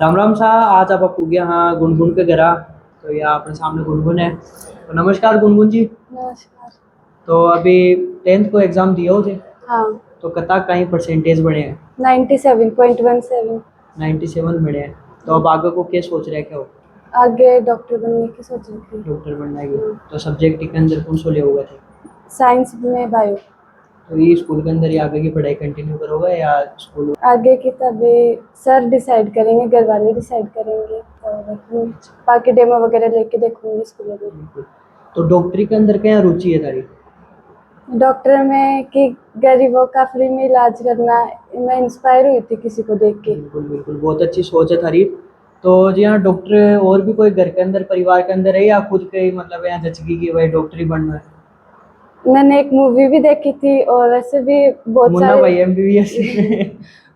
राम राम सा। आज आप पूग हाँ गुनगुन के घरा। तो ये अपने सामने गुनगुन है। तो नमस्कार गुनगुन जी। नमस्कार। तो अभी 10th को एग्जाम दिए हो थे। हाँ, तो कता कहीं परसेंटेज बने हैं? 97.17। 97 बने हैं। तो अब आगे को क्या सोच रहे हैं, क्या हो? आगे डॉक्टर बनने की सोच रही थी। डॉक्टर बनना है। तो सब्जेक्ट के अंदर कौन सो ले होगा थे? साइंस में बायो। तो ये स्कूल के अंदर ही आगे की पढ़ाई कंटिन्यू करोगे या स्कूल? आगे की तभी सर डिसाइड करेंगे, घर वाले डिसाइड करेंगे और बाकी डेमो वगैरह लेके देखूंगी स्कूलों में। तो डॉक्टरी के अंदर क्या रुचि है तारी? डॉक्टर में कि गरीबों का फ्री में इलाज करना, मैं इंस्पायर हुई थी किसी को देख के। बिल्कुल बिल्कुल, बहुत अच्छी सोच है थारी। तो जी हाँ, डॉक्टर और भी कोई घर के अंदर परिवार के अंदर है या खुद के ही मतलब यहाँ जचगी की भाई डॉक्टर ही बनना है? मैंने एक मूवी भी देखी थी और वैसे भी बहुत मुन्ना सारे भाई MBBS।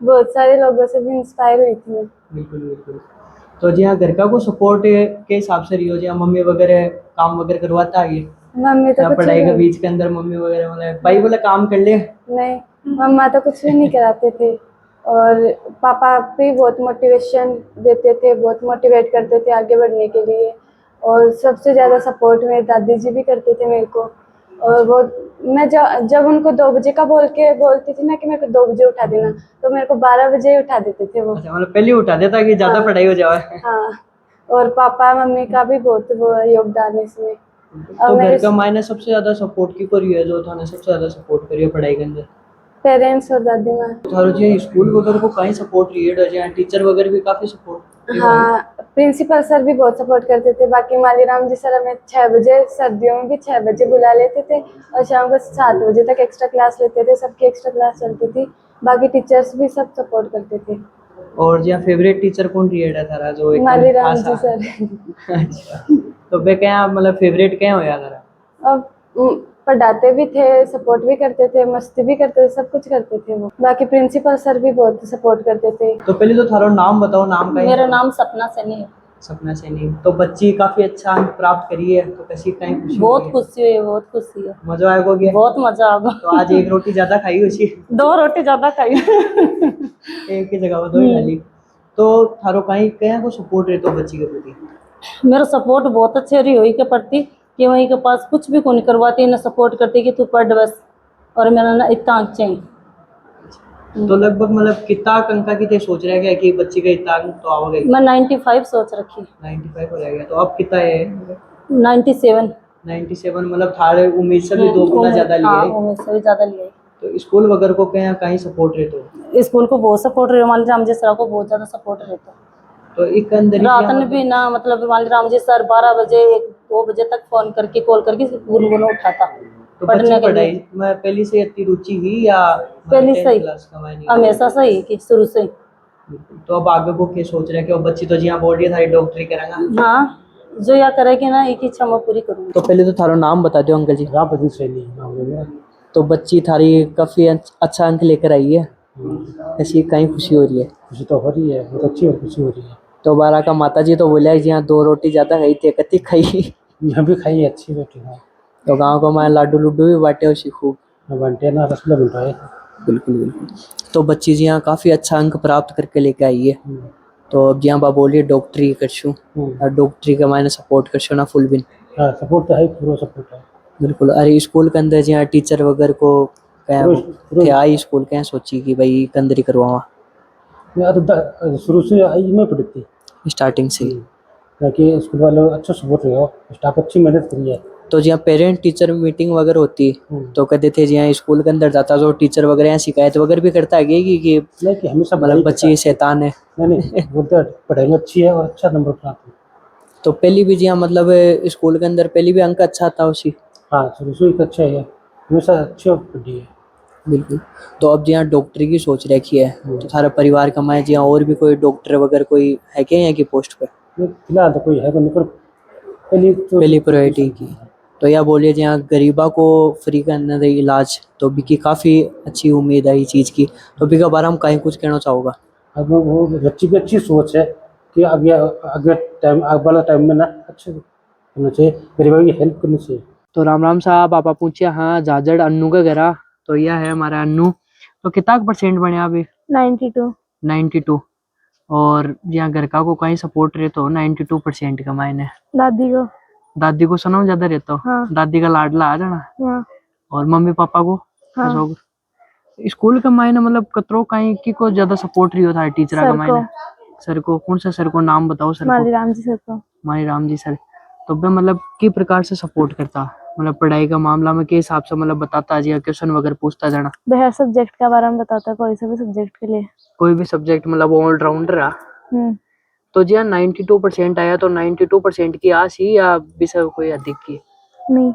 बहुत सारे लोगों से भी इंस्पायर हुई थी मैं। बिल्कुल बिल्कुल। तो जी हाँ, घर का को सपोर्ट के हिसाब से रही हो जी हाँ, मम्मी वगैरह काम वगैरह करवाता है मम्मी तो या कुछ भी पढ़ाई के नहीं। बीच के अंदर मम्मी वगैरह मतलब भाई बोले काम कर ले? नहीं, मम्मा तो कुछ भी नहीं कराते थे। और पापा भी बहुत मोटिवेशन देते थे, बहुत मोटिवेट करते थे आगे बढ़ने के लिए। और सबसे ज़्यादा सपोर्ट मेरे दादी जी भी करते थे मेरे को। और वो मैं जब उनको 2 बजे का बोलती थी ना कि मेरे को 2 बजे उठा देना, तो मेरे को 12 बजे ही उठा देते थे वो। अच्छा, मतलब पहले ही उठा देता कि ज्यादा हाँ, पढ़ाई हो जाए। हाँ। और पापा मम्मी का भी बहुत वो योगदान है इसमें। और तो मेरे घर का मायने सबसे ज्यादा सपोर्ट की करी है जो थाने सबसे ज्यादा सपोर्ट करी है पढ़ाई के अंदर? पेरेंट्स और दादी माँ। थारो जी स्कूल वगैरह को कहीं सपोर्ट रही है जी, टीचर वगैरह भी काफी सपोर्ट? हाँ, प्रिंसिपल सर भी बहुत सपोर्ट करते थे। बाकी मालीराम जी सर हमें 6 बजे, सर्दियों में भी 6 बजे बुला लेते थे और शाम को 7 बजे तक एक्स्ट्रा क्लास लेते थे। सबकी एक्स्ट्रा क्लास चलती थी। बाकी टीचर्स भी सब सपोर्ट करते थे। और जी फेवरेट टीचर कौन रही है थारा जो एकदम मालीराम खास जी है? सर। अच्छा। तो वे क्या मतलब फेवरेट क्या हो यार थारा? अब पढ़ाते भी थे, सपोर्ट भी करते थे, मस्ती भी करते थे, सब कुछ करते थे वो। बाकी प्रिंसिपल सर भी बहुत सपोर्ट करते थे। तो पहले तो थारो नाम बताओ, नाम का ही? मेरा नाम सपना सैनी है। सपना सैनी। तो बच्ची काफी अच्छा अंक प्राप्त करी है, तो कैसी कहीं खुशी बहुत हुई है? खुशी हुई है, बहुत खुशी है। मजा आएगा क्या? बहुत मजा आगा। तो आज एक रोटी ज्यादा खाई उसी? 2 रोटी ज्यादा खाई। एक ही जगह पर दो ही डाली। तो थारो कहीं कहीं को सपोर्ट रहे तो बच्ची के प्रति? मेरा सपोर्ट बहुत अच्छे रही हुई के प्रति कि वहीं के पास कुछ भी कौन करवाती ना, सपोर्ट करती कि तू पढ़ बस। और मेरा ना इतना अच्छा है। तो लगभग मतलब कितना अंक की थे सोच रहे हैं कि बच्ची का इतना अंक तो आओगे? मैं 95 सोच रखी। 95 हो जाएगा। तो अब कितना है? 97। 97 मतलब थारे उम्मीद से भी 2 गुना ज्यादा लिया हाँ, है। उम्मीद से भी ज्यादा लिया है। तो स्कूल वगैरह को कहीं कहीं सपोर्ट रहे तो? स्कूल को बहुत सपोर्ट रहे, माली राम जी सर को बहुत ज्यादा सपोर्ट रहता। तो एक अंदर ही रात में भी ना, मतलब माली राम जी सर 12 बजे 2 बजे तक फोन करके कॉल करके गुनगुन उठाता तो पढ़ने बच्ची के पढ़ाई लिए। में पहली से इतनी रुचि ही या पहली 10th से ही, क्लास का मायने? हमेशा से ही कि शुरू से ही। तो अब आगे को क्या सोच रहे हैं कि वो बच्ची तो जी हाँ बोल रही है थारी डॉक्टरी करेंगा? हाँ, जो या करेगी ना एक इच्छा मैं पूरी करूंगी। तो पहले तो थारो नाम बता दो अंकल जी। राम सैनी नाम है मेरा। तो बच्ची थारी काफी अच्छा अंक लेकर आई है, ऐसी कहीं खुशी हो रही है? खुशी तो हो रही है, बहुत अच्छी और खुशी हो रही है। तो बारा का माता जी तो बोला जी हाँ 2 रोटी ज्यादा खाई थी, कति खाई? मैं भी खाई है अच्छी रोटी। हाँ, तो गाँव को मैं लाडू लुड्डू भी बांटे उसी खूब? बनते ना, रसगुल्ला बनता है। बिल्कुल बिल्कुल। तो बच्ची जी हाँ काफी अच्छा अंक प्राप्त करके लेके आई है। तो अब जी हाँ बा बोलिए डॉक्टरी करशू और डॉक्टरी का मैंने सपोर्ट करशू ना फुल बिन? हाँ, सपोर्ट तो है, पूरा सपोर्ट है। बिल्कुल। अरे स्कूल के अंदर जी हाँ टीचर वगैरह को क्या थे आई स्कूल क्या सोची कि भाई कंदरी करवावा? मैं तो शुरू से आई मैं पढ़ी थी स्टार्टिंग से ही? ताकि स्कूल वालों अच्छा सपोर्ट रहे हो, स्टाफ अच्छी मेहनत करी है। तो जी हाँ पेरेंट टीचर मीटिंग वगैरह होती तो कहते थे जी हाँ स्कूल के अंदर जाता तो टीचर वगैरह यहाँ शिकायत वगैरह भी करता है कि नहीं कि हमेशा मतलब बच्ची शैतान है? नहीं बोलते हैं, पढ़ाई में अच्छी है और अच्छा नंबर प्राप्त है। तो पहली भी जी हाँ मतलब स्कूल के अंदर पहली भी अंक अच्छा था उसी? हाँ, शुरू से ही तो अच्छा है, हमेशा अच्छी पढ़ी है। बिल्कुल। तो अब जी हाँ डॉक्टरी की सोच रखी है, तो सारा परिवार कमाए जी हाँ और भी कोई डॉक्टर वगैरह कोई है क्या यहाँ की पोस्ट पे? फिलहाल तो कोई है नहीं, पर पहली प्रायोरिटी की। तो यह बोलिए जी हाँ गरीबा को फ्री करने दे इलाज, तो भी की काफ़ी अच्छी उम्मीद है ये चीज़ की। तो भी का बारे हम कहीं कुछ कहना चाहोगा? अब वो बच्ची की अच्छी सोच है कि आगे आगे टाइम आगे वाला टाइम में ना अच्छे होना चाहिए, गरीबों की हेल्प करनी चाहिए। तो राम राम साहब आप पूछिए हाँ जाजड़ अन्नू का घरा। तो यह है हमारा अन्नू। तो कितना % बने अभी? 92। 92। और यहाँ घर का को कहीं सपोर्ट रहता हो 92% का मायने दादी को। दादी को सुनाओ ज्यादा रहता हो हाँ। दादी का लाडला आ जाना हाँ। और मम्मी पापा को हाँ। ऐसा स्कूल का मायने मतलब कतरो कहीं की को ज्यादा सपोर्ट रही होता है टीचर का सर को। मायने सर को कौन सा सर को नाम बताओ सर को माली राम जी सर को। माई राम जी सर तो वे मतलब की प्रकार से सपोर्ट करता मतलब पढ़ाई का मामला में के हिसाब से मतलब बताता जी क्वेश्चन वगैरह पूछता जाना वह हर सब्जेक्ट के बारे में बताता, कोई से भी सब्जेक्ट के लिए। कोई भी सब्जेक्ट मतलब ऑलराउंडर रहा हम्म। तो जी 92% आया तो 92% की आस ही या विषय कोई अधिक की नहीं।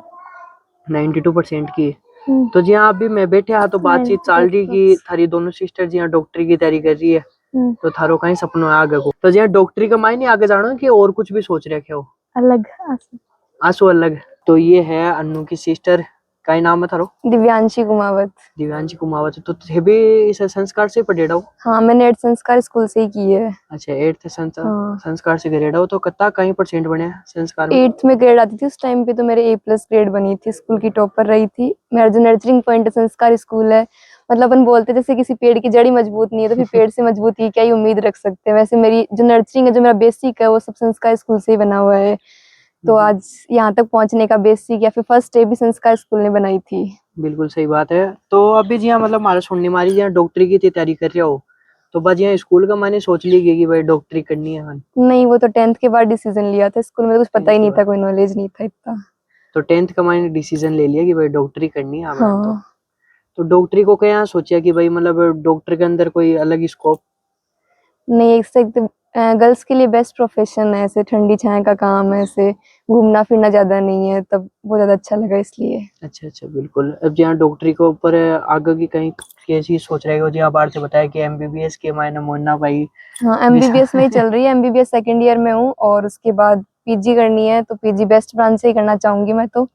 92% की हम्म। तो जी हाँ अभी मैं बैठे हाँ तो बातचीत चल रही कि 92%। थारी दोनों सिस्टर जी हाँ डॉक्टरी की तैयारी कर रही है हम्म। तो थारो कहीं सपनों है आगे को तो जी हाँ डॉक्टरी का मायने आगे जानो कि और कुछ भी सोच रखे हो अलग आंसू। आंसू अलग तो ये है अन्नू की सिस्टर का ही नाम है थारो दिव्यांशी कुमावत। दिव्यांशी कुमावत तो थे भी इस संस्कार से पढ़ेड़ा हो हाँ, मैंने 8 संस्कार स्कूल से ही की है। अच्छा 8th हाँ। संस्कार से ग्रेड हो तो कितना कहीं परसेंट बने संस्कार में 8th में ग्रेड आती थी उस टाइम पे तो मेरे A+ ग्रेड बनी थी, स्कूल की टॉपर रही थी। मेरा जो नर्सरिंग पॉइंट संस्कार स्कूल है, मतलब अपन बोलते जैसे किसी पेड़ की जड़ ही मजबूत नहीं है तो फिर पेड़ से मजबूत की क्या ही उम्मीद रख सकते हैं, वैसे मेरी जो नर्सरिंग है जो मेरा बेसिक है वो सब संस्कार स्कूल से ही बना हुआ है। तो आज यहाँ तक पहुंचने का बेसिक या फिर फर्स्ट स्टेप भी संस्कार स्कूल ने बनाई थी। बिल्कुल सही बात है तो अभी जी हाँ मतलब हमारा सुनने मारी जी हाँ डॉक्टरी की तैयारी कर रहे हो तो बस यहाँ स्कूल का मैंने सोच ली कि भाई डॉक्टरी करनी है हाँ नहीं, वो तो 10th के बाद डिसीजन लिया था, स्कूल में तो कुछ पता ही नहीं था, कोई नॉलेज नहीं था इतना। तो 10th का मैंने डिसीजन ले लिया कि भाई डॉक्टरी करनी है हमें हाँ। तो डॉक्टरी को क्या सोचा कि भाई मतलब डॉक्टर के अंदर कोई अलग स्कोप नहीं, एक से एक गर्ल्स के लिए बेस्ट प्रोफेशन है, ऐसे ठंडी छाया का काम है, ऐसे घूमना फिरना ज्यादा नहीं है, तब बहुत ज्यादा अच्छा लगा इसलिए। अच्छा बिल्कुल अब जहाँ डॉक्टरी के ऊपर आगे की कहीं कैसी सोच रहे हो जी आप बाहर से बताया कि MBBS के मायने मोना भाई हाँ, MBBS में ही चल रही है, MBBS सेकंड ईयर में हूँ और उसके बाद PG करनी है तो PG बेस्ट ब्रांच से ही करना चाहूंगी मैं तो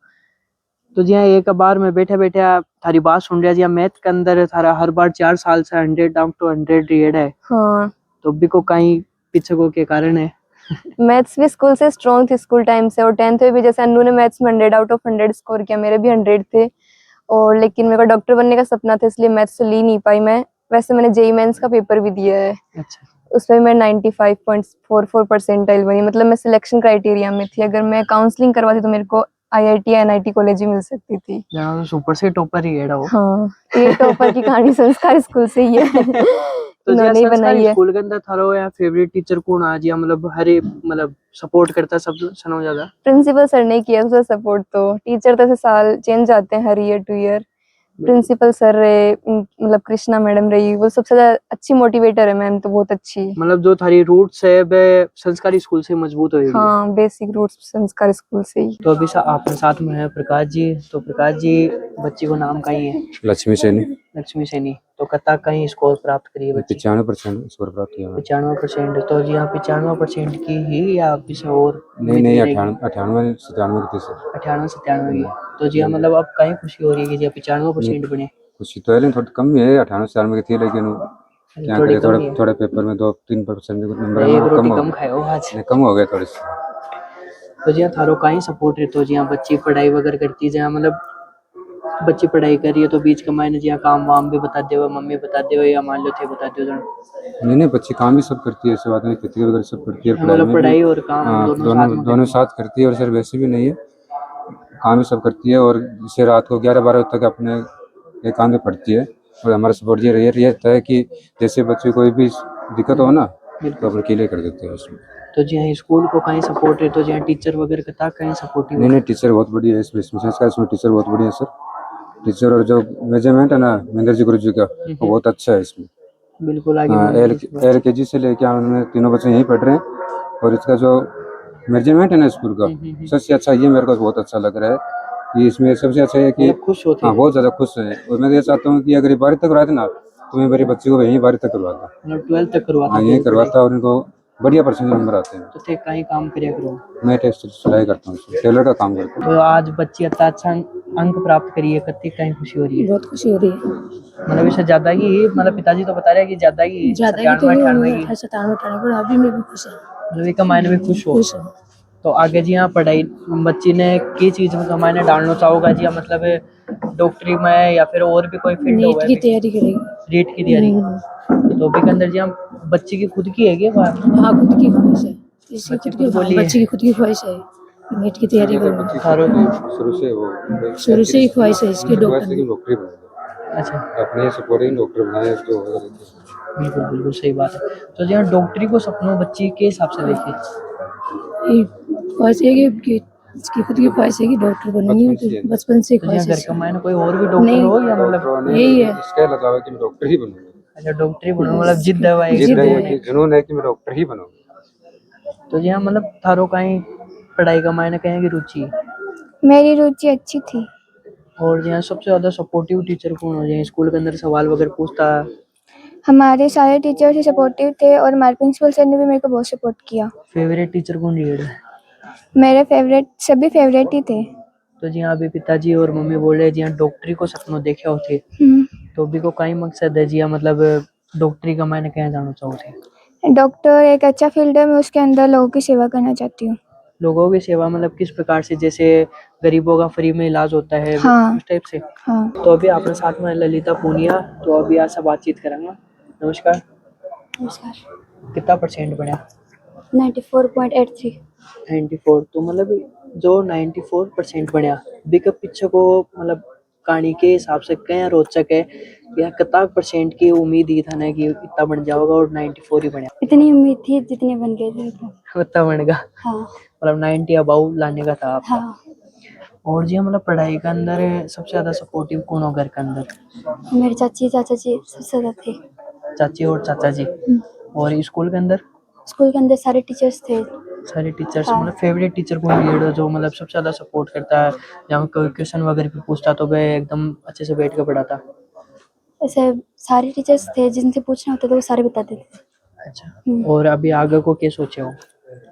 जी हाँ एक बार में बैठे बैठे थारी बात सुन रहा जी मैथ के अंदर थारा हर बार 4 साल से 100 डाउन टू 100 रेड है हाँ। तो भी को कहीं पीछे को के कारण है मैथ्स भी स्कूल से स्ट्रॉन्ग थी स्कूल टाइम से, और 10th में भी जैसे अन्नू ने मैथ्स में 100 आउट ऑफ 100 स्कोर किया, मेरे भी 100 थे, और लेकिन मेरे को डॉक्टर बनने का सपना था इसलिए मैथ्स तो ली नहीं पाई मैं। वैसे मैंने JEE मेंस का पेपर भी दिया है। अच्छा उसमें मैं 95.44 परसेंटाइल बनी, मतलब मैं सिलेक्शन क्राइटेरिया में थी। अगर मैं काउंसलिंग करवाती तो मेरे को IIT या NIT कॉलेज ही मिल सकती थी। जहाँ तो सुपर से टॉपर ही है वो हाँ, ये टॉपर की कहानी संस्कार स्कूल से ही है। तो जी इन्होंने ही संस्कार बनाई है। स्कूल के अंदर थारो या फेवरेट टीचर कौन आ जी मतलब हर एक मतलब सपोर्ट करता सब सुनो ज्यादा प्रिंसिपल सर ने किया उसका सपोर्ट, तो टीचर तो ऐसे साल चेंज आते हैं हर year to year. Principal sir रहे, मतलब कृष्णा मैडम रही, वो सबसे ज्यादा अच्छी मोटिवेटर है मैम, तो बहुत अच्छी। मतलब जो थारी रूट्स है वे संस्कारी स्कूल से मजबूत हो हाँ, बेसिक रूट्स संस्कार स्कूल से ही। तो अभी आपके साथ में है प्रकाश जी तो प्रकाश जी बच्ची को नाम का ही है लक्ष्मी सैनी। लक्ष्मी सैनी तो कता कहीं स्कोर प्राप्त करिए बच्ची 95% स्कोर प्राप्त किया 95% तो जी हाँ 95% की ही या पीछे और नहीं 98 97 की थी 98 97 की तो जी हाँ मतलब अब कहीं खुशी हो रही है कि जी 95% बने खुशी तो है लेकिन थोड़ी कम है 98 97 की थी लेकिन क्या थोड़ी करे कम ही है। थोड़े पेपर में 2-3% नंबर एक रोटी कम कम खाए हो आज कम हो गए थोड़ी सी। तो जी हाँ थारो कहीं सपोर्ट रहते हो जी हाँ बच्ची पढ़ाई वगैरह करती है जहाँ मतलब बच्ची पढ़ाई कर रही है तो बीच के मायने जी हाँ काम वाम भी बता दे मम्मी बता दे या मान लो थे बता दो नहीं बच्ची काम भी सब करती है, ऐसी बात नहीं, खेती वगैरह सब करती है, पढ़ाई मतलब में पढ़ाई भी और काम हाँ, दोनों दोनों साथ करती है। और सर वैसे भी नहीं है, काम भी सब करती है और जैसे रात को 11-12 बजे तक अपने एक काम पे पढ़ती है। और हमारा सपोर्ट ये रहता है कि जैसे बच्चे कोई भी दिक्कत हो ना तो अपन क्लियर कर देते हैं उसमें। तो जी हाँ स्कूल को कहीं सपोर्ट है तो जी हाँ टीचर वगैरह का कहीं सपोर्टिव नहीं टीचर बहुत बढ़िया है इसमें टीचर बहुत बढ़िया है सर। टीचर और जो मैनेजमेंट है ना महेंद्र जी गुरु जी का वो बहुत अच्छा है इसमें। बिल्कुल आगे हाँ, LKG से लेके उन्होंने तीनों बच्चे यहीं पढ़ रहे हैं और इसका जो मैनेजमेंट है ना स्कूल का सबसे अच्छा ये मेरे को बहुत अच्छा लग रहा है कि इसमें सबसे अच्छा है कि खुश होते हाँ बहुत ज़्यादा खुश है। और मैं ये चाहता हूँ कि अगर 12 तक करवाते ना तो मैं मेरे बच्चे को यहीं 12 तक करवाता, मतलब 12 तक करवाता हाँ यहीं करवाता और उनको बढ़िया परसेंटेज नंबर आते हैं। तो थे कहीं काम करिया करो मैं टेस्ट सिलाई करता हूँ, टेलर का काम करता हूँ। तो आज बच्ची इतना अच्छा अंक प्राप्त करी है कत्ती कहीं खुशी हो रही है बहुत खुशी हो रही है। मतलब इससे ज्यादा की मतलब पिताजी तो बता रहे हैं कि ज्यादा की 97 की 97 अभी मैं भी खुश है, मतलब एक मायने में खुश हो। खुश हूँ। तो आगे जी हाँ पढ़ाई बच्ची ने की चीज में मायने डालना चाहोगा जी मतलब डॉक्टरी में या फिर और भी कोई फील्ड नीट होगा की तैयारी करेगी। नीट की तैयारी तो अभी के अंदर जी हम बच्चे की खुद की है क्या बात? हाँ खुद की ख्वाहिश है, इसकी बच्ची खुद की, खुद हाँ, बोली है। बच्चे की खुद की ख्वाहिश है कि नीट की तैयारी करूँ। थारो शुरू से वो शुरू से ही ख्वाहिश है इसकी ख्वाहिश डॉक्टर थी कि की। नौकरी बने, अच्छा, अपने सपोर्टिंग डॉक्टर बनाए जो होगा देखिए। बिल्कुल बिल्कुल सही बात है। तो जी हाँ, डॉक्टरी को सपनों बच्ची के हिसाब से देखे, ये ख्वाहिश है कि इसकी खुद की ख्वाहिश है कि डॉक्टर बनूंगी, बचपन से है। तो बचपन से तो जी हाँ, ख्वाहिश घर का है। मायने कोई और भी डॉक्टर नहीं, हो या मतलब डॉक्टर होने यही है। इसका लगाव है कि मैं डॉक्टर ही बनूंगा, अच्छा डॉक्टरी बनो मतलब जिद है भाई जिद जिद है है। कि जुनून है कि मैं डॉक्टर ही बनूंगा। तो जी हाँ, मतलब थारो कहीं पढ़ाई का मायने कहें कि रुचि, मेरी रुचि अच्छी थी। और जी हाँ सबसे ज्यादा सपोर्टिव टीचर कौन हो जाए स्कूल के अंदर सवाल वगैरह पूछता है? हमारे सारे टीचर्स ही सपोर्टिव थे और हमारे प्रिंसिपल सर ने भी मेरे को बहुत सपोर्ट किया। फेवरेट टीचर कौन लीड है? मेरे फेवरेट सभी फेवरेट ही थे। तो जी हाँ, अभी पिताजी और मम्मी बोल रहे जी हाँ डॉक्टरी को सपनों देखे होते, तो अभी को कई मकसद है जी हाँ, मतलब डॉक्टरी का मायने कहीं जाना चाहते? डॉक्टर एक अच्छा फील्ड है, मैं उसके अंदर लोगों की सेवा करना चाहती हूँ। लोगों की सेवा मतलब किस प्रकार से, जैसे गरीबों का फ्री में इलाज होता है हाँ। उस टाइप से? हाँ। तो अभी आपने साथ में ललिता पूनिया, तो अभी आज से बातचीत करेंगे। नमस्कार, नमस्कार। कितना परसेंट बढ़ा? 94.83। 94, तो मतलब जो 94% बढ़िया बिकअप पीछे को मतलब कहानी के हिसाब से क्या रोचक है, या कितना परसेंट की उम्मीद ही था ना कि इतना बन जाओगा और 94 ही बढ़िया इतनी उम्मीद थी जितने बन गए थे। उतना बनेगा, हाँ। मतलब 90 अबाउ लाने का था आपका। हाँ। और जी मतलब पढ़ाई के अंदर सबसे ज्यादा सपोर्टिव कौन हो घर के अंदर? मेरे चाची चाचा जी सबसे ज़्यादा थे। चाची और चाचा जी। और स्कूल के अंदर स्कूल के अंदर सारे टीचर्स थे। सारे टीचर्स, हाँ। मतलब फेवरेट टीचर कौन लीड है जो मतलब सबसे ज्यादा सपोर्ट करता है, जहाँ कोई क्वेश्चन वगैरह भी पूछता तो वह एकदम अच्छे से बैठ के पढ़ाता? ऐसे सारे टीचर्स थे, जिनसे पूछना होता था वो सारे बताते थे। अच्छा, और अभी आगे को क्या सोचे हो?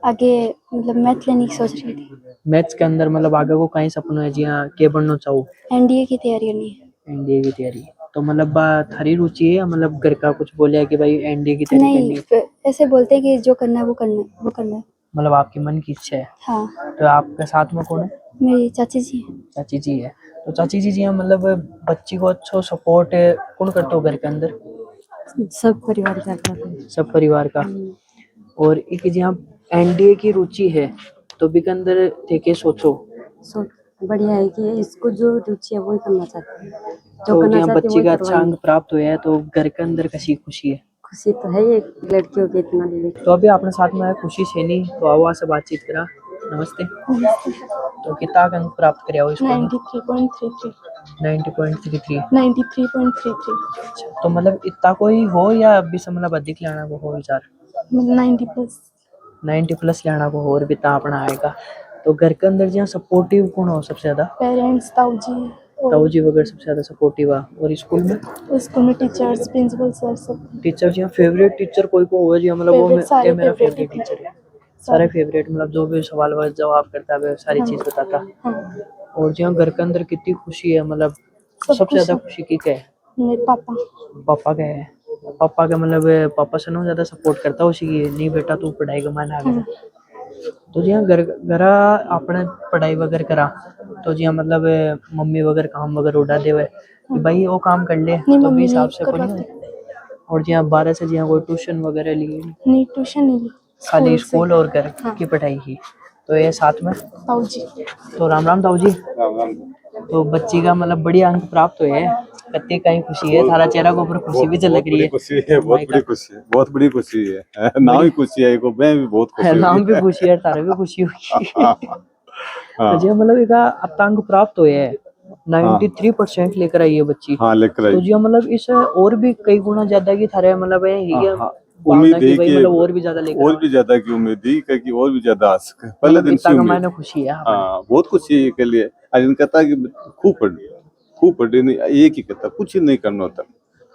आगे मतलब मैथ लेने की सोच रही थी। मैथ्स के अंदर मतलब आगे को कहीं सपना है जी हाँ के बनना चाहो? एनडीए की तैयारी करनी है। एनडीए की तैयारी, तो मतलब थारी रुचि है या मतलब घर का कुछ बोले कि भाई एनडीए की तैयारी करनी है? नहीं, ऐसे बोलते हैं कि जो करना है वो करना है, वो करना है। मतलब आपकी मन की इच्छा है? हाँ। तो आपके साथ में कौन है? मेरी चाची जी हैं। चाची जी है। तो चाची जी हाँ मतलब बच्ची को अच्छा सपोर्ट कौन करते हो घर के अंदर? सब परिवार करता था। सब परिवार का। और एक जी हाँ एनडीए की रुचि है, तो भी के अंदर थे के सोचो बढ़िया है कि इसको जो रुचि है वो ही करना चाहती है, जो तो करना जी हाँ चाहती है बच्ची वो का ही अच्छा अंक करवाएंगे। प्राप्त हुआ है तो घर के अंदर कैसी खुशी है? खुशी तो है ये लड़कियों के इतना ले। तो अभी अपने साथ में है खुशी सैनी, तो आवाज से बातचीत करा। नमस्ते, तो कितना अंक प्राप्त करे हो स्कूल में? 93.33। 90.33। 93.33। अच्छा, तो मतलब इतना कोई हो या अभी से मतलब अधिक लेना को हो विचार? 90+। 90 प्लस लेना को हो और भी ता अपना आएगा। तो घर के अंदर जहाँ सपोर्टिव कौन हो सबसे ज्यादा? पेरेंट्स, ताऊ जी ताऊ जी वगैरह सबसे ज्यादा सपोर्टिव है। और स्कूल में स्कूल में टीचर्स, प्रिंसिपल सर सब। टीचर जी, फेवरेट टीचर कोई को होगा जी मतलब वो फेवरेट सारे मेरा फेवरेट फेवरेट टीचर है, सारे फेवरेट, मतलब जो भी सवाल वगैरह जवाब करता है सारी चीज बताता। हाँ। और जी हाँ, घर के अंदर कितनी खुशी है, मतलब सब सबसे कुछ ज्यादा खुशी की क्या है? मेरे पापा। पापा का है। पापा का मतलब पापा से ना ज्यादा सपोर्ट करता है उसी की, नहीं बेटा तू पढ़ाई का मान आगे। तो जी हाँ घर घर आपने पढ़ाई वगैरह करा, तो जी हाँ मतलब मम्मी वगैरह काम वगैरह उड़ा दे कि भाई वो काम कर ले, नहीं, तो भी मम्मी हिसाब नहीं से कोई नहीं करवाती। हुई? और जी हाँ 12 से जी हाँ कोई ट्यूशन वगैरह ली? नहीं, ट्यूशन नहीं ली। खाली से। स्कूल और घर की पढ़ाई की। तो ये साथ में ताऊ जी। तो राम राम ताऊ जी। तो बच्ची का मतलब बढ़िया अंक प्राप्त हुए है, कत्ती कहीं खुशी है, थारा चेहरा के ऊपर खुशी भी झलक रही है। खुशी है, बहुत बड़ी खुशी है, बहुत बड़ी खुशी है। नाम ही खुशी है, को मैं भी बहुत खुशी हुई नाम भी है। खुशी है, तारा भी खुशी हुई। तो हाँ जी मतलब एक अंक प्राप्त हुए है, 93% लेकर आई है बच्ची। हाँ, लेकर तो आई। जी मतलब इस और भी कई गुना ज्यादा की थारे मतलब ये हाँ, भावना उम्मीद की है भाई कि मतलब और भी ज्यादा लेकर और आओ, भी ज्यादा की उम्मीद थी कि और भी ज्यादा आ सके, पहले मतलब दिन इतना से का उम्मीद। मायने खुशी है आपने। हाँ, बहुत खुशी है के लिए। आज इनका कहता कि खूब पढ़ी नहीं, एक ही कहता कुछ ही नहीं करना होता,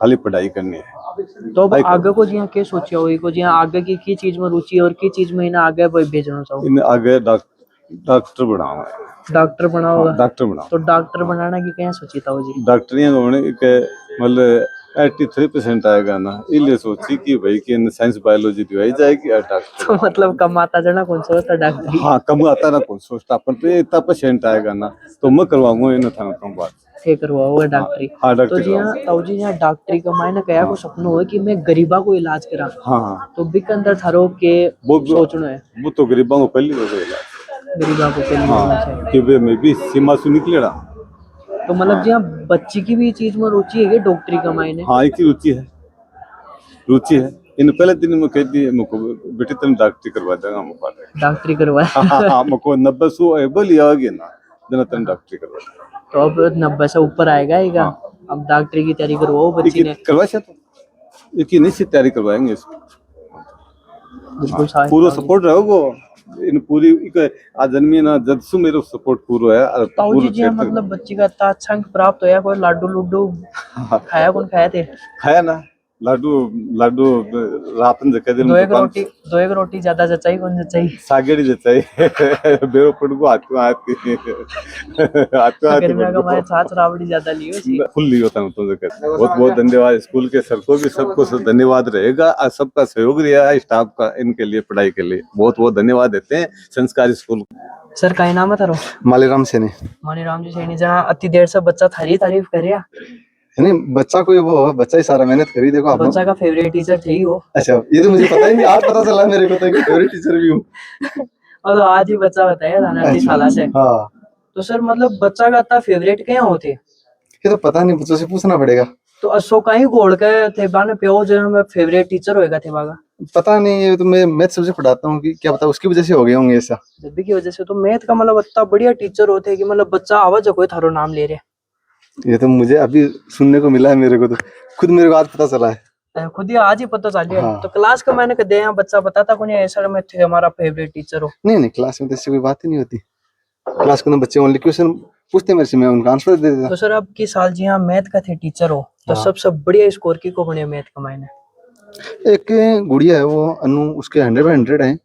खाली पढ़ाई करनी है। तो अब आगे को जी क्या सोचा हो को जी आगे की चीज में रुचि और की चीज में इन्हें आगे भेजना चाहो? इन आगे डॉक्टर बनाओ। डॉक्टर बनाओगा? हाँ, डॉक्टर बनाओ। तो डॉक्टर बनाना की क्या सोची था जी? डॉक्टरियां होने के मतलब 83% आएगा ना, इसलिए सोची कि भाई कि साइंस बायोलॉजी दिवाई जाएगी और डॉक्टर। तो मतलब कम आता जना कौन सोचता डॉक्टरी। हाँ कम आता ना कौन सोचता, अपन तो इतना % आएगा ना तो मैं करवाऊंगा इन था कम बात। थे करवाओगे डॉक्टरी। हाँ तो डॉक्टर जी हाँ ताऊ जी यहाँ डॉक्टरी का मायने कया को सपना हो कि मैं गरीबा को इलाज करा, हाँ हाँ तो बिक अंदर थारो के सोचना है वो तो गरीबों को पहली हो गई। गरीबा को पहली होना चाहिए। हाँ कि वे में भी सीमा से निकलेड़ा। तो मतलब जी हाँ बच्ची की भी चीज में रुचि है डॉक्टरी का मायने। हाँ एक ही रुचि है। इन पहले दिन में कह दिए मुझको बेटे तुम डॉक्टरी करवा देगा मुझको। डॉक्टरी करवा। हाँ मुझको 90 सौ बोली आ गई ना जना तुम डॉक्टरी करवा देगा। तो अब 90 से ऊपर आएगा ही का। अब डॉक्टरी की तैयारी करवाओ बच्ची ने। करवा तो एक ही निश्चित तैयारी करवाएंगे इसको। बिल्कुल साथ पूरा सपोर्ट रहेगा इन पूरी आजन्मी ना जब से मेरा सपोर्ट पूरा है और ताऊ जी जी हाँ, मतलब बच्ची का इतना अच्छा अंक प्राप्त होया, कोई लाडू लुड्डू खाया कौन खाया थे? खाया ना लाडू रात में जगह दिन दो एक रोटी ज्यादा जचाई कौन जचाई? सागेड़ी जचाई बेरो पड़को आतो आती गर्मिया का मारे छाछ रावड़ी ज्यादा लियो सी। फुल लियो था तो बहुत बहुत धन्यवाद स्कूल के सर को भी, सबको धन्यवाद रहेगा और सबका सहयोग रहा है स्टाफ का इनके लिए पढ़ाई के लिए बहुत बहुत धन्यवाद देते हैं संस्कारी स्कूल। सर का नाम है थारो? मालीराम सेनी। मानीराम जी सैनी जहाँ अति देर से बच्चा थारी तारीफ कर रहा। नहीं बच्चा कोई वो बच्चा ही सारा मेहनत करी देखो आप। बच्चा का फेवरेट टीचर थे ही हो। अच्छा ये तो मुझे पता ही नहीं, आज पता चला मेरे को तो फेवरेट टीचर भी हूँ। और तो आज ही बच्चा बताया था ना 30 साल से। हाँ तो सर मतलब बच्चा का इतना फेवरेट क्या होते? ये तो पता नहीं, बच्चों से पूछना पड़ेगा। तो असो का ही गोड़ के थे बाने प्यो जो मैं फेवरेट टीचर होएगा थे बागा। पता नहीं, ये तो मैं मैथ सब्जेक्ट पढ़ाता हूँ कि क्या पता उसकी वजह से हो गए होंगे ऐसा। जब भी की वजह से तो मैथ का मतलब इतना बढ़िया टीचर होते कि मतलब बच्चा आवाज कोई थारो नाम ले रहे। ये तो मुझे अभी सुनने को मिला है, मेरे को तो खुद मेरे को आज पता चला है। खुद ही आज ही पता चल गया। हाँ। तो क्लास का मैंने कह दिया बच्चा बताता कौन है सर मैं थे हमारा फेवरेट टीचर हो। नहीं क्लास में तो ऐसी कोई बात ही नहीं होती। क्लास के अंदर बच्चे ओनली क्वेश्चन पूछते मेरे से, मैं उनका आंसर दे देता। तो सर अब की साल जी हाँ मैथ का थे टीचर हो तो हाँ। सबसे बढ़िया स्कोर की को बने मैथ का मायने? एक गुड़िया है वो अनु, उसके 100/100 है।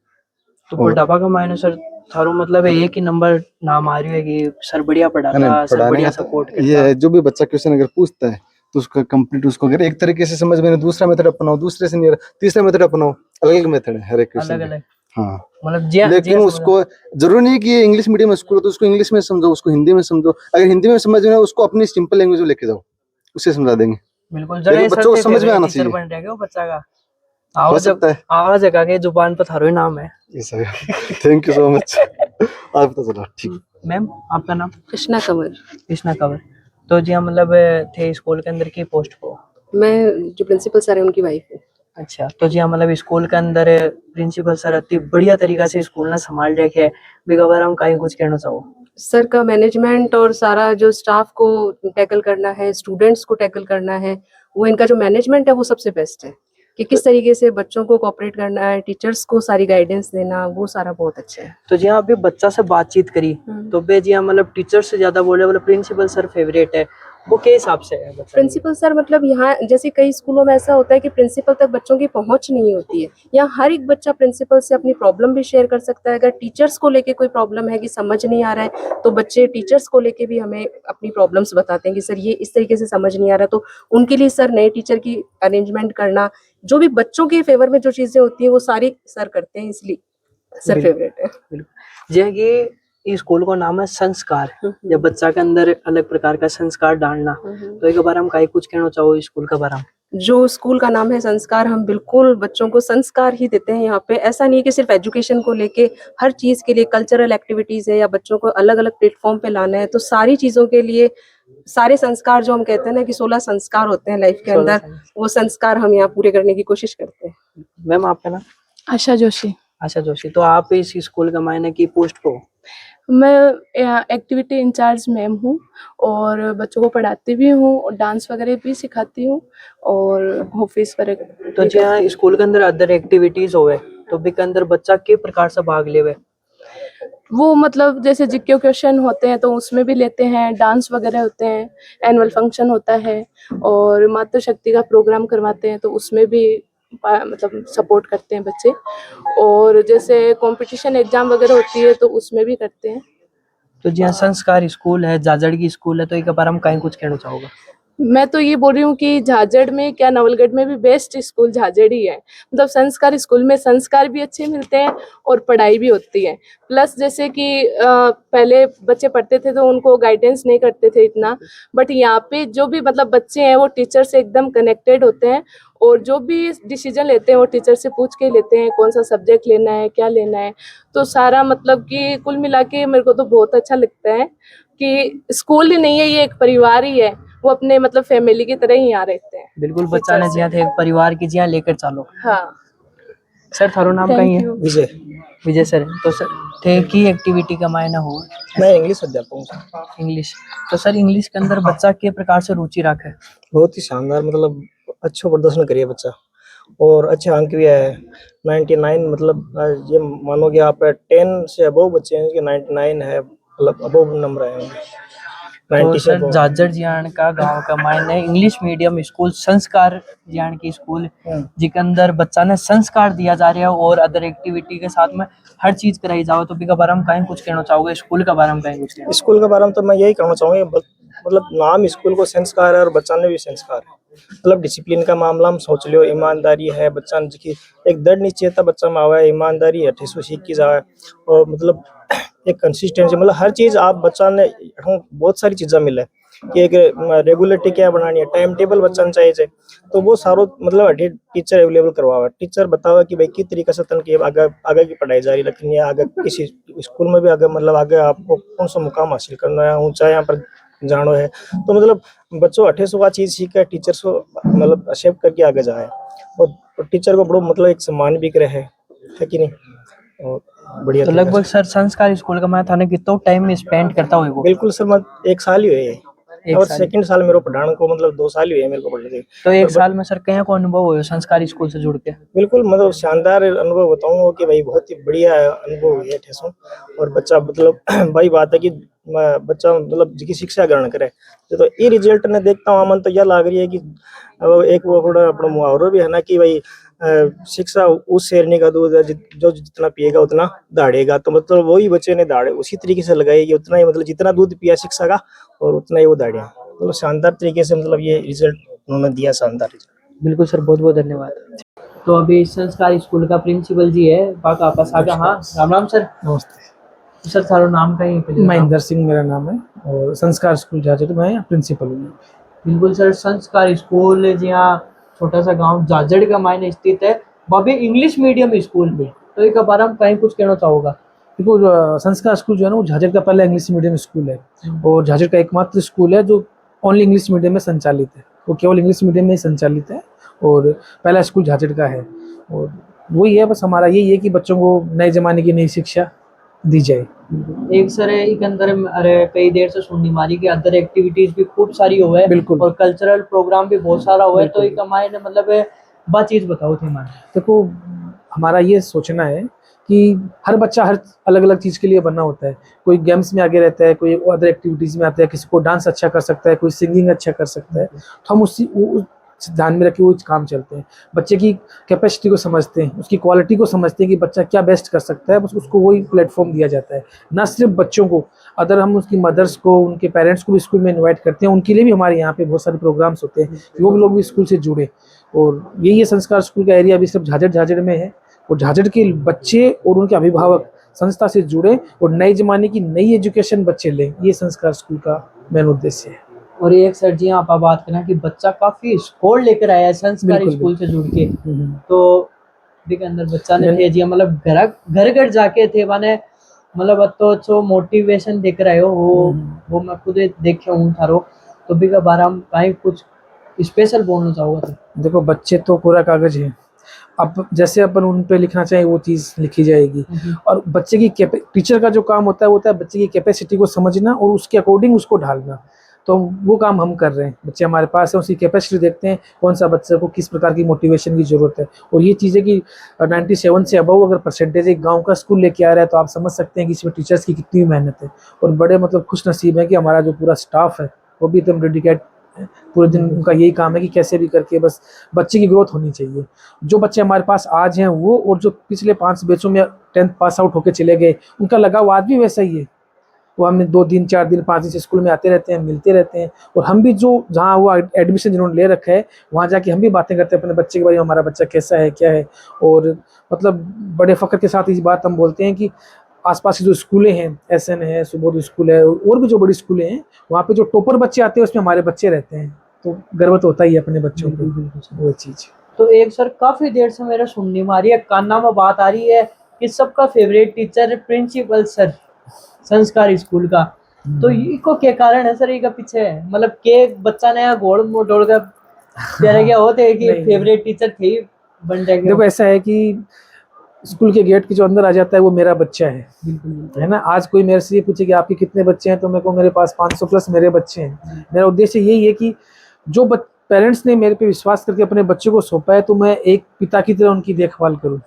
तो बुढ़ापा का मायने सर थारो मतलब एक ही नंबर नाम आ रही है कि सर बढ़िया पढ़ाता, सर बढ़िया सपोर्ट करता। ये है जो भी बच्चा क्वेश्चन अगर पूछता है तो उसका कंप्लीट, उसको अगर एक तरीके से समझ में दूसरा मेथड अपनाओ, दूसरे से नहीं तीसरा मेथड अपनाओ, अलग अलग मेथड है हर एक क्वेश्चन। अलग अलग हाँ मतलब लेकिन उसको जरूरी नहीं कि ये इंग्लिश मीडियम स्कूल हो तो उसको इंग्लिश में समझो, उसको हिंदी में समझो। अगर हिंदी में समझ में ना उसको अपनी सिंपल लैंग्वेज में लेके जाओ, उससे समझा देंगे। बिल्कुल लेकिन बच्चों को समझ में आना चाहिए। बन रहेगा वो बच्चा का हो सकता है आवाज जगह के जुबान पर थारो ही नाम है। Thank you so much. आज पता चला। ठीक मैम आपका नाम? कृष्णा कंवर। कृष्णा कंवर। तो जी हाँ मतलब थे स्कूल के अंदर की पोस्ट को? मैं जो प्रिंसिपल सर है उनकी वाइफ हूँ। अच्छा तो जी हाँ मतलब स्कूल के अंदर प्रिंसिपल सर अति बढ़िया तरीका से स्कूल ना संभाल रखे है, बिगबर हम कहीं कुछ कहना चाहो? सर का मैनेजमेंट और सारा जो स्टाफ को टैकल करना है, स्टूडेंट्स को टैकल करना है, वो इनका जो मैनेजमेंट है वो सबसे बेस्ट है कि किस तरीके से बच्चों को कोऑपरेट करना है, टीचर्स को सारी गाइडेंस देना, वो सारा बहुत अच्छा है। तो जी हाँ अभी बच्चा से बातचीत करी तो बे जी हाँ मतलब टीचर से ज्यादा बोले मतलब प्रिंसिपल सर फेवरेट है, वो के हिसाब से है? प्रिंसिपल सर मतलब यहाँ जैसे कई स्कूलों में ऐसा होता है कि प्रिंसिपल तक बच्चों की पहुंच नहीं होती है, यहाँ हर एक बच्चा प्रिंसिपल से अपनी प्रॉब्लम भी शेयर कर सकता है। अगर टीचर्स को लेके कोई प्रॉब्लम है कि समझ नहीं आ रहा है तो बच्चे टीचर्स को लेके भी हमें अपनी प्रॉब्लम्स बताते हैं कि सर ये इस तरीके से समझ नहीं आ रहा, तो उनके लिए सर नए टीचर की अरेंजमेंट करना, जो भी बच्चों के फेवर में जो चीजें होती है वो सारी सर करते हैं, इसलिए सर फेवरेट है। जी इस स्कूल का नाम है संस्कार, जब बच्चा के अंदर अलग प्रकार का संस्कार डालना, तो एक बार हम कहीं कुछ कहना चाहो इस स्कूल के बारे में? जो स्कूल का नाम है संस्कार, हम बिल्कुल बच्चों को संस्कार ही देते हैं यहाँ पे। ऐसा नहीं कि सिर्फ एजुकेशन को लेके, हर चीज के लिए, कल्चरल एक्टिविटीज है या बच्चों को अलग अलग प्लेटफॉर्म पे लाना है, तो सारी चीजों के लिए सारे संस्कार जो हम कहते हैं ना कि 16 संस्कार होते हैं लाइफ के अंदर, वो संस्कार हम यहाँ पूरे करने की कोशिश करते हैं। मैम आपका नाम? आशा जोशी। आशा जोशी। तो आप इस स्कूल का मायने की पोस्ट को? मैं एक्टिविटी इंचार्ज मैम हूँ और बच्चों को पढ़ाती भी हूँ और डांस वगैरह भी सिखाती हूँ और ऑफिस वगैरह। तो जहाँ स्कूल के अंदर अदर एक्टिविटीज होवे तो भी के अंदर बच्चा के प्रकार से भाग लेवे? वो मतलब जैसे जीके क्वेश्चन होते हैं तो उसमें भी लेते हैं, डांस वगैरह होते हैं, एनुअल फंक्शन होता है और मातृशक्ति का प्रोग्राम करवाते हैं तो उसमें भी मतलब सपोर्ट करते हैं बच्चे, और जैसे कंपटीशन एग्जाम वगैरह होती है तो उसमें भी करते हैं। तो जी हाँ संस्कार स्कूल है, जाजड़ की स्कूल है, तो एक बार हम कहीं कुछ कहना चाहोगे? मैं तो ये बोल रही हूँ कि झाजड़ में क्या नवलगढ़ में भी बेस्ट स्कूल झाजड़ ही है। मतलब संस्कार स्कूल में संस्कार भी अच्छे मिलते हैं और पढ़ाई भी होती है। प्लस जैसे कि पहले बच्चे पढ़ते थे तो उनको गाइडेंस नहीं करते थे इतना, बट यहाँ पे जो भी मतलब बच्चे हैं वो टीचर से एकदम कनेक्टेड होते हैं और जो भी डिसीजन लेते हैं वो टीचर से पूछ के लेते हैं कौन सा सब्जेक्ट लेना है, क्या लेना है। तो सारा मतलब कि कुल मिला के मेरे को तो बहुत अच्छा लगता है कि स्कूल ही नहीं है, ये एक परिवार ही है। वो अपने मतलब फैमिली की तरह ही यहाँ रहते हैं। बिल्कुल बच्चा ने जिया थे एक परिवार की जिया लेकर चालो। हाँ। सर थारो नाम कहीं है? विजय। विजय सर। तो सर थे की एक्टिविटी का मायना हो? मैं इंग्लिश अध्यापक हूँ सर। इंग्लिश। तो सर इंग्लिश के अंदर बच्चा के प्रकार से रुचि रखे? बहुत ही शानदार, मतलब अच्छा प्रदर्शन करिए बच्चा और अच्छे अंक भी आए 99, मतलब ये मानोगे आप 10 से अबव बच्चे हैं कि 99 है, मतलब अबव नंबर आए होंगे। तो सर झाजड़ जियान का गांव का मायने इंग्लिश मीडियम स्कूल संस्कार जियान की स्कूल जिके अंदर बच्चा ने संस्कार दिया जा रहा है और अदर एक्टिविटी के साथ में हर चीज कराई जाओ। तो बिका बारे में कहीं कुछ कहना चाहोगे? स्कूल के बारे में कहीं कुछ कहना? स्कूल के बारे में तो मैं यही कहना चाहूँगा, मतलब नाम स्कूल को संस्कार है और बच्चा ने भी संस्कार है। मतलब डिसिप्लिन का मामला हम सोच लियो, ईमानदारी है बच्चा की, एक दृढ़ निश्चयता बच्चा में आवा है, ईमानदारी है ठेसो सीख की जाए और मतलब एक कंसिस्टेंसी, मतलब हर चीज आप बच्चा ने बहुत सारी चीजें मिले कि एक रेगुलरिटी क्या बनानी है, टाइम टेबल बच्चा ने चाहिए तो वो सारो मतलब टीचर अवेलेबल करवावा, टीचर बतावा कि भाई किस तरीके से तन की आगे की पढ़ाई जारी रखनी है, आगे किसी स्कूल में भी आगे मतलब आगे आपको कौन सा मुकाम हासिल करना है, ऊंचा यहाँ पर जानो है। तो मतलब बच्चों 2800 चीज सीख कर टीचर को मतलब एक्सेप्ट करके आगे जाए और टीचर को बड़ो मतलब एक सम्मान भी करे है कि नहीं। और बढ़िया। तो लगभग सर संस्कार स्कूल का मैं थाने कितना टाइम में स्पेंड करता हूँ? बिल्कुल सर, मैं 1 साल ही हुए है और सेकंड साल मेरे को पढ़ाने को मतलब 2 साल ही हुए मेरे को पढ़ने। तो 1 साल में सर कहीं को अनुभव हुआ संस्कार स्कूल से जुड़ के? बिल्कुल, मतलब शानदार अनुभव बताऊंगा कि भाई बहुत ही बढ़िया अनुभव हुआ है ठेसों। और बच्चा मतलब भाई बात है कि बच्चा मतलब जिसकी शिक्षा ग्रहण करे तो ये रिजल्ट ने देखता हूँ मन तो यह लाग रही है कि एक वो अपना मुहावरा भी है ना कि भाई शिक्षा उस शेरनी का दूध है जो जितना पिएगा उतना दाढ़ेगा। तो मतलब वही बच्चे ने दाढ़े उसी तरीके से लगाई कि उतना ही मतलब जितना दूध पिया शिक्षा का और उतना ही वो दाढ़िया। तो शानदार तरीके से मतलब ये रिजल्ट उन्होंने दिया, शानदार रिजल्ट। बिल्कुल सर, बहुत बहुत धन्यवाद। तो अभी संस्कार स्कूल का प्रिंसिपल जी है बाका आपस आगे। हाँ राम राम सर। नमस्ते सर थारो नाम का ही? महेंद्र सिंह मेरा नाम है और संस्कार स्कूल झाजड़ में प्रिंसिपल हूँ। बिल्कुल सर, संस्कार स्कूल जहाँ छोटा सा गांव झाजड़ का मायने स्थित है, वहाँ इंग्लिश मीडियम स्कूल में। तो एक बार हम कहीं कुछ कहना चाहोगा? देखो संस्कार स्कूल जो है ना वो झाजड़ का पहला इंग्लिश मीडियम स्कूल है और झाजड़ का एकमात्र स्कूल है जो ओनली इंग्लिश मीडियम में संचालित है। वो केवल इंग्लिश मीडियम में ही संचालित है और पहला स्कूल झाजड़ का है। और वही है, बस हमारा यही है कि बच्चों को नए जमाने की नई शिक्षा दी जाए। एक सर एक अंदर अरे कई देर से सुननी मारी कि अदर एक्टिविटीज भी खूब सारी हुए बिल्कुल। और कल्चरल प्रोग्राम भी बहुत सारा हुआ है। तो एक हमारे मतलब बातचीत बताओ थे हमारे। देखो हमारा ये सोचना है कि हर बच्चा हर अलग अलग चीज़ के लिए बना होता है। कोई गेम्स में आगे रहता है, कोई अदर एक्टिविटीज़ में आता है, किसी को डांस अच्छा कर सकता है, कोई सिंगिंग अच्छा कर सकता है। तो हम उसी ध्यान में रखे वो काम चलते हैं। बच्चे की कैपेसिटी को समझते हैं, उसकी क्वालिटी को समझते हैं कि बच्चा क्या बेस्ट कर सकता है, बस उसको वही प्लेटफॉर्म दिया जाता है। ना सिर्फ बच्चों को, अदर हम उसकी मदर्स को, उनके पेरेंट्स को भी स्कूल में इन्वाइट करते हैं। उनके लिए भी हमारे यहाँ पे बहुत सारे प्रोग्राम्स होते हैं कि वो लोग भी स्कूल से जुड़े। और यही संस्कार स्कूल का एरिया भी सिर्फ झाजड़ में है और झाजड़ के बच्चे और उनके अभिभावक संस्था से जुड़े और नए जमाने की नई एजुकेशन बच्चे लें। ये संस्कार स्कूल का मेन उद्देश्य है। और एक सर जी आप बात करें कि बच्चा काफी स्कोर लेकर आया है संस्कार स्कूल से जुड़ के। तो के अंदर बच्चा ने थे जी मतलब घर जाके थे माने मतलब तो मोटिवेशन देख रहे हो वो मैं खुद देखे हूँ थारो। तो भी का बारे में कहीं कुछ स्पेशल बोलना चाहोगा? तो देखो बच्चे तो पूरा कागज है, अब जैसे अपन उन पे लिखना चाहिए वो चीज़ लिखी जाएगी। और बच्चे की टीचर का जो काम होता है वो होता है बच्चे की कैपेसिटी को समझना और उसके अकॉर्डिंग उसको ढालना। तो वो काम हम कर रहे हैं। बच्चे हमारे पास है, उसकी कैपेसिटी देखते हैं कौन सा बच्चे को किस प्रकार की मोटिवेशन की ज़रूरत है। और ये चीज़ है कि 97 से अबव अगर परसेंटेज एक गांव का स्कूल लेके आ रहा है तो आप समझ सकते हैं कि इसमें टीचर्स की कितनी मेहनत है। और बड़े मतलब खुश नसीब है कि हमारा जो पूरा स्टाफ है वो भी एकदम डेडिकेट, पूरे दिन उनका यही काम है कि कैसे भी करके बस बच्चे की ग्रोथ होनी चाहिए। जो बच्चे हमारे पास आज हैं वो और जो पिछले 5 बैचों में 10th पास आउट होकर चले गए उनका लगाव आज भी वैसा ही है। वो हमें 2 दिन 4 दिन 5 दिन से स्कूल में आते रहते हैं, मिलते रहते हैं। और हम भी जो जहाँ वो एडमिशन जिन्होंने ले रखा है वहाँ जाके हम भी बातें करते हैं अपने बच्चे के बारे में, हमारा बच्चा कैसा है क्या है। और मतलब बड़े फ़ख्र के साथ इस बात हम बोलते हैं कि आसपास की जो स्कूलें हैं, SN है, सुबोध स्कूल है, और भी जो बड़ी स्कूलें हैं वहाँ पे जो टॉपर बच्चे आते हैं उसमें हमारे बच्चे रहते हैं, तो गर्व तो होता ही है अपने बच्चों को, वो चीज़। तो एक सर काफी देर से मेरा सुनने में आ रही है, कान्ना में बात आ रही है कि सबका फेवरेट टीचर प्रिंसिपल सर संस्कार स्कूल का, तो इको क्या कारण है सर, इसका पीछे मतलब के बच्चा ने गोड़ मोड़ कर तेरे क्या होते कि नहीं। फेवरेट टीचर थे ही बन जाएगा। देखो ऐसा है कि स्कूल के गेट के जो अंदर आ जाता है वो मेरा बच्चा है ना। आज कोई मेरे से ये पूछे कि आपके कितने बच्चे हैं, तो मेरे को मेरे पास 500 प्लस मेरे बच्चे हैं। मेरा उद्देश्य यही है कि जो पेरेंट्स ने मेरे पे विश्वास करके अपने बच्चों को सौंपा है, तो मैं एक पिता की तरह उनकी देखभाल करूं,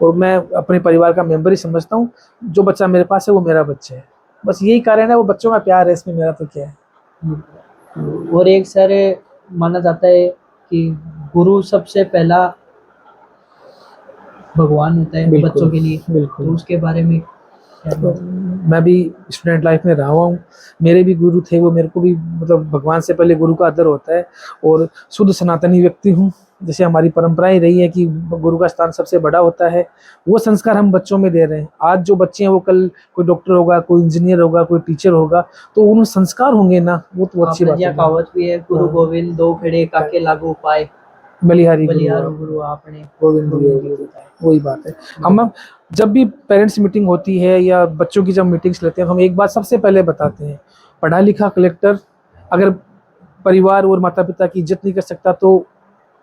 और मैं अपने परिवार का मेंबर ही समझता हूं। जो बच्चा मेरे पास है वो मेरा बच्चा है, बस यही कारण है, वो बच्चों का प्यार है, इसमें मेरा तो क्या है। और एक सर माना जाता है कि गुरु सबसे पहला भगवान होता है बिल्कुल, बच्चों के लिए, बिल्कुल। तो उसके बारे में क्या तो मैं भी स्टूडेंट लाइफ में रहा हुआ हूँ, मेरे भी गुरु थे, वो मेरे को भी मतलब भगवान से पहले गुरु का आदर होता है। और शुद्ध सनातनी व्यक्ति हूँ, जैसे हमारी परंपराएं रही है कि गुरु का स्थान सबसे बड़ा होता है, वो संस्कार हम बच्चों में दे रहे हैं। आज जो बच्चे हैं वो कल कोई डॉक्टर होगा, कोई इंजीनियर होगा, कोई टीचर होगा, तो उन संस्कार होंगे ना, वो तो अच्छी बात है। कहावत भी है, गुरु गोविंद दो खड़े काके लागू पाए, बलिहारी गुरु आपने गोविंद वही बात है। हम जब भी पेरेंट्स मीटिंग होती है या बच्चों की जब मीटिंग्स लेते हैं, हम एक बात सबसे पहले बताते हैं, पढ़ा लिखा कलेक्टर अगर परिवार और माता पिता की इज्जत नहीं कर सकता तो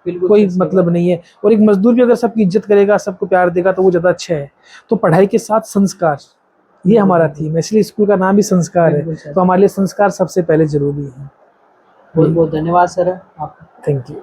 कोई मतलब नहीं है। और एक मजदूर भी अगर सबकी इज्जत करेगा, सबको प्यार देगा, तो वो ज़्यादा अच्छा है। तो पढ़ाई के साथ संस्कार, ये हमारा थीम है, इसलिए स्कूल का नाम भी संस्कार है। तो हमारे लिए संस्कार सबसे पहले जरूरी है। बहुत बहुत धन्यवाद सर आप। Thank you.